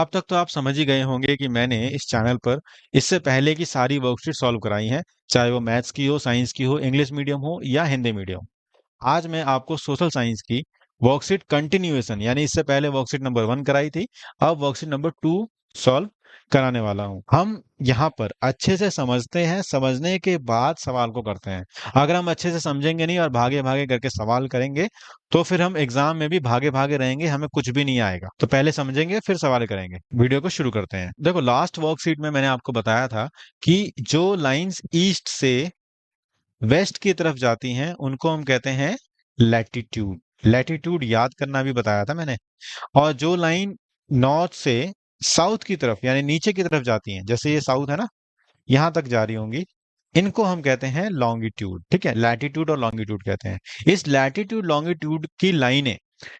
अब तक तो आप समझ ही गए होंगे कि मैंने इस चैनल पर इससे पहले की सारी वर्कशीट सॉल्व कराई हैं, चाहे वो मैथ्स की हो, साइंस की हो, इंग्लिश मीडियम हो या हिंदी मीडियम। आज मैं आपको सोशल साइंस की वर्कशीट कंटिन्यूएशन यानी इससे पहले वर्कशीट नंबर 1 कराई थी, अब वर्कशीट नंबर 2 सॉल्व कराने वाला हूं। हम यहाँ पर अच्छे से समझते हैं, समझने के बाद सवाल को करते हैं। अगर हम अच्छे से समझेंगे नहीं और भागे भागे करके सवाल करेंगे तो फिर हम एग्जाम में भी भागे भागे रहेंगे, हमें कुछ भी नहीं आएगा। तो पहले समझेंगे फिर सवाल करेंगे। वीडियो को शुरू करते हैं। देखो, लास्ट वर्कशीट में मैंने आपको बताया था कि जो लाइंस ईस्ट से वेस्ट की तरफ जाती हैं उनको हम कहते हैं लैटिट्यूड। लैटिट्यूड याद करना भी बताया था मैंने। और जो लाइन नॉर्थ से साउथ की तरफ यानी नीचे की तरफ जाती हैं, जैसे ये साउथ है ना, यहां तक जा रही होंगी, इनको हम कहते हैं लॉन्गिट्यूड। ठीक है, लैटिट्यूड और लॉन्गिट्यूड कहते हैं। इस लैटिट्यूड लॉन्गिट्यूड की लाइनें,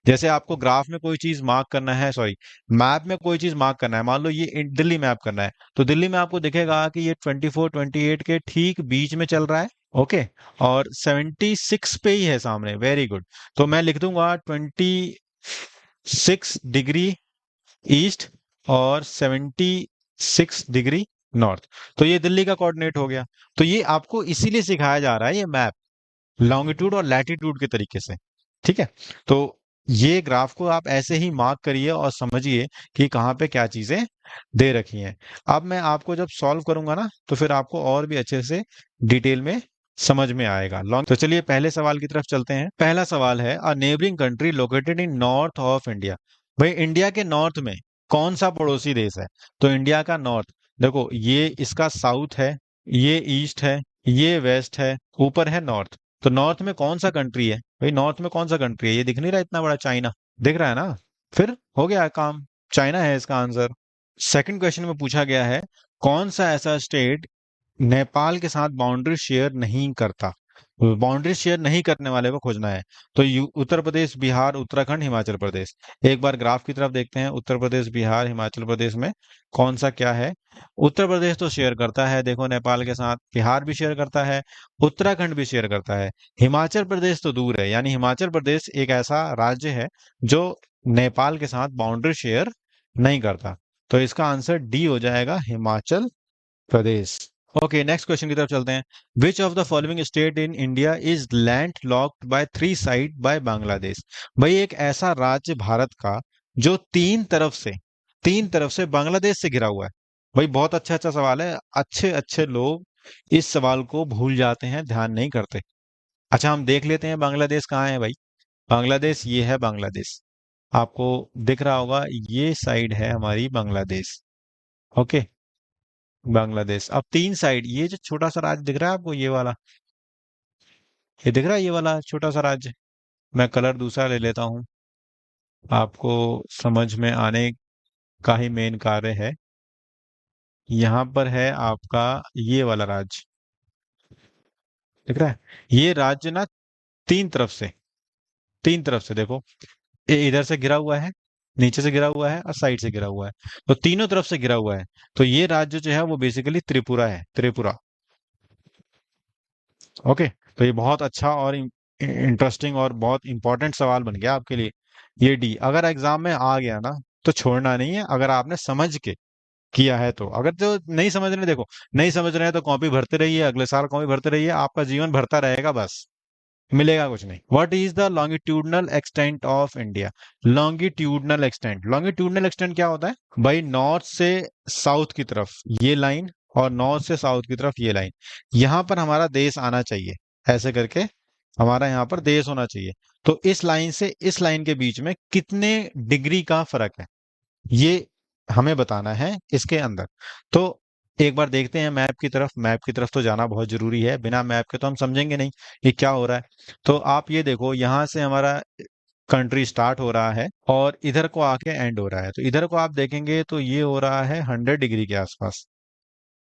जैसे आपको ग्राफ में कोई चीज मार्क करना है, सॉरी मैप में कोई चीज मार्क करना है, मान लो ये दिल्ली मैप करना है, तो दिल्ली में आपको दिखेगा कि ये 24 28 के ठीक बीच में चल रहा है। ओके, और 76 पे ही है सामने। Very good. तो मैं लिख दूंगा 26 डिग्री ईस्ट और 76 डिग्री नॉर्थ। तो ये दिल्ली का कोऑर्डिनेट हो गया। तो ये आपको इसीलिए सिखाया जा रहा है ये मैप लॉन्गिट्यूड और लैटिट्यूड के तरीके से। ठीक है, तो ये ग्राफ को आप ऐसे ही मार्क करिए और समझिए कि कहाँ पे क्या चीजें दे रखी हैं। अब मैं आपको जब सॉल्व करूंगा ना तो फिर आपको और भी अच्छे से डिटेल में समझ में आएगा। लॉन्ग तो चलिए पहले सवाल की तरफ चलते हैं। पहला सवाल है, अ neighbouring country located in north of India. भाई, इंडिया के नॉर्थ में कौन सा पड़ोसी देश है? तो इंडिया का नॉर्थ, देखो ये इसका साउथ है, ये ईस्ट है, ये वेस्ट है, ऊपर है नॉर्थ। तो नॉर्थ में कौन सा कंट्री है? भाई नॉर्थ में कौन सा कंट्री है? ये दिख नहीं रहा इतना बड़ा चाइना? दिख रहा है ना? फिर हो गया काम, चाइना है इसका आंसर। सेकंड क्वेश्चन में पूछा गया है, कौन सा ऐसा स्टेट नेपाल के साथ बाउंड्री शेयर नहीं करता? बाउंड्री शेयर नहीं करने वाले को खोजना है। तो उत्तर प्रदेश, बिहार, उत्तराखंड, हिमाचल प्रदेश। एक बार ग्राफ की तरफ देखते हैं, उत्तर प्रदेश, बिहार, हिमाचल प्रदेश में कौन सा क्या है। उत्तर प्रदेश तो शेयर करता है, देखो नेपाल के साथ। बिहार भी शेयर करता है, उत्तराखंड भी शेयर करता है। हिमाचल प्रदेश तो दूर है, यानी हिमाचल प्रदेश एक ऐसा राज्य है जो नेपाल के साथ बाउंड्री शेयर नहीं करता। तो इसका आंसर डी हो जाएगा, Himachal Pradesh. Okay, next question की तरफ चलते हैं। Which of the following state in India is landlocked by 3 side by Bangladesh? भाई एक ऐसा राज्य भारत का जो तीन तरफ से बांग्लादेश से घिरा हुआ है। भाई बहुत अच्छा अच्छा सवाल है। अच्छे अच्छे लोग इस सवाल को भूल जाते हैं, ध्यान नहीं करते। अच्छा, हम देख लेते हैं बांग्लादेश कहाँ है। भाई बांग्लादेश, ये है बांग्लादेश, आपको दिख रहा होगा, ये साइड है हमारी बांग्लादेश। ओके, बांग्लादेश। अब 3 साइड, ये जो छोटा सा राज्य दिख रहा है आपको, ये वाला, ये दिख रहा है, ये वाला छोटा सा राज्य। मैं कलर दूसरा ले लेता हूँ, आपको समझ में आने का ही मेन कार्य है। यहाँ पर है आपका ये वाला राज्य, दिख रहा है? ये राज्य ना तीन तरफ से देखो, ये इधर से गिरा हुआ है, नीचे से गिरा हुआ है और साइड से गिरा हुआ है। तो तीनों तरफ से गिरा हुआ है। तो ये राज्य जो है वो बेसिकली त्रिपुरा है, त्रिपुरा। ओके, तो ये बहुत अच्छा और इंटरेस्टिंग और बहुत इंपॉर्टेंट सवाल बन गया आपके लिए। ये डी अगर एग्जाम में आ गया ना तो छोड़ना नहीं है, अगर आपने समझ के किया है तो। अगर तो नहीं समझ रहे, देखो नहीं समझ रहे हैं तो कॉपी भरते रहिए, अगले साल कॉपी भरते रहिए, आपका जीवन भरता रहेगा, बस मिलेगा कुछ नहीं। What is the longitudinal extent of India? Longitudinal extent क्या होता है? भाई नॉर्थ से साउथ की तरफ ये लाइन और नॉर्थ से साउथ की तरफ ये लाइन, यहां पर हमारा देश आना चाहिए, ऐसे करके हमारा यहाँ पर देश होना चाहिए। तो इस लाइन से इस लाइन के बीच में कितने डिग्री का फर्क है, ये हमें बताना है इसके अंदर। तो एक बार देखते हैं मैप की तरफ। मैप की तरफ तो जाना बहुत जरूरी है, बिना मैप के तो हम समझेंगे नहीं ये क्या हो रहा है। तो आप ये देखो, यहाँ से हमारा कंट्री स्टार्ट हो रहा है और इधर को आके एंड हो रहा है। तो इधर को आप देखेंगे तो ये हो रहा है 100 डिग्री के आसपास।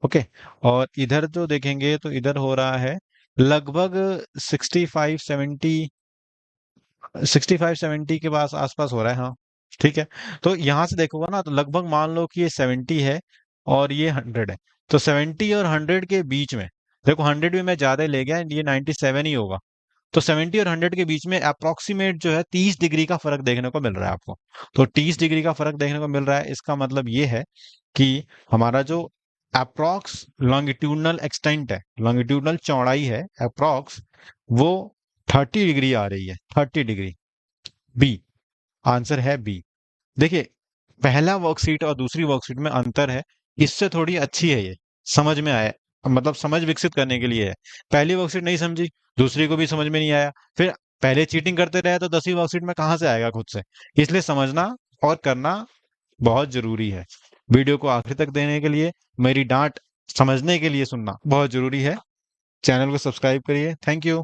ओके, और इधर जो देखेंगे तो इधर हो रहा है लगभग 65 70 के पास आसपास हो रहा है। हाँ ठीक है, तो यहाँ से देखोगा ना तो लगभग मान लो कि ये 70 है और ये 100 है। तो 70 और 100 के बीच में, देखो 100 भी मैं ज्यादा ले गया, ये 97 ही होगा। तो 70 और 100 के बीच में अप्रोक्सीमेट जो है 30 डिग्री का फर्क देखने को मिल रहा है आपको। तो 30 डिग्री का फर्क देखने को मिल रहा है, इसका मतलब ये है कि हमारा जो अप्रोक्स लॉन्गिट्यूडनल एक्सटेंट है, लॉन्गिट्यूडनल चौड़ाई है अप्रोक्स, वो 30 डिग्री आ रही है, 30 डिग्री। बी, आंसर है बी। देखिए, पहला वर्कशीट और दूसरी वर्कशीट में अंतर है, इससे थोड़ी अच्छी है ये, समझ में आया, मतलब समझ विकसित करने के लिए है। पहली वर्कशीट नहीं समझी, दूसरी को भी समझ में नहीं आया, फिर पहले चीटिंग करते रहे तो 10वीं वर्कशीट में कहाँ से आएगा खुद से। इसलिए समझना और करना बहुत जरूरी है। वीडियो को आखिर तक देने के लिए, मेरी डांट समझने के लिए सुनना बहुत जरूरी है। चैनल को सब्सक्राइब करिए। Thank you.